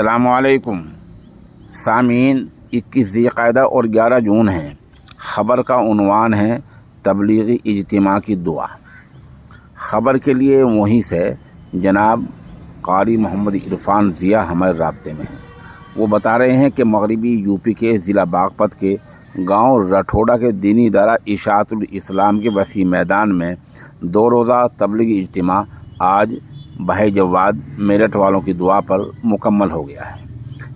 अस्सलाम वालेकुम सामीन। 21 ज़िलक़ादा और 11 जून है। ख़बर का उन्वान है तबलीगी इज्तिमा की दुआ। ख़बर के लिए वहीं से जनाब कारी मोहम्मद इरफान ज़िया हमारे राब्ते में हैं। वो बता रहे हैं कि मगरबी यूपी के ज़िला बागपत के गांव रठोड़ा के दीनी इदारा इशाअतुल इस्लाम के वसी मैदान में 2 रोज़ा तबलीगी इज्तिमा आज भाई जवाद मेरठ वालों की दुआ पर मुकम्मल हो गया है।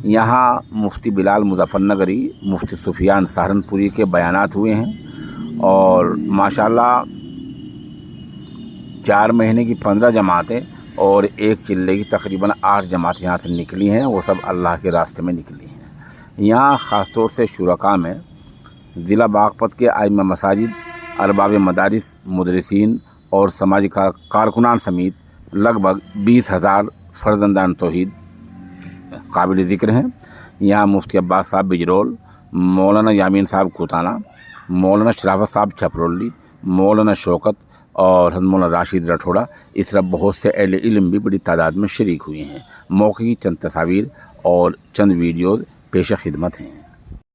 यहाँ मुफ्ती बिलाल मुज़फ़्फ़रनगरी, मुफ्ती सुफियान सहारनपुरी के बयानात हुए हैं और माशाल्लाह 4 महीने की 15 जमातें और 1 चिल्ले की तकरीबन 8 जमातें यहाँ से निकली हैं। वो सब अल्लाह के रास्ते में निकली हैं। यहाँ ख़ास तौर से शुरका में ज़िला बागपत के आइम्मा मसाजिद, अरबाब मदारिस, मुदरिसीन और समाजी कारकुनान समेत लगभग 20,000 फ़र्ज़ंदान तौहीद काबिल ज़िक्र हैं। यहाँ मुफ्ती अब्बास साहब बिजरोल, मौलाना यामीन साहब कोताना, मौलाना शराफत साहब छपरोली, मौलाना शौकत और हज़रत मौलाना राशिद रठोड़ा, इस तरह बहुत से अहले इल्म भी बड़ी तादाद में शरीक हुए हैं। मौके की चंद तस्वीर और चंद वीडियोज़ पेश खिदमत हैं।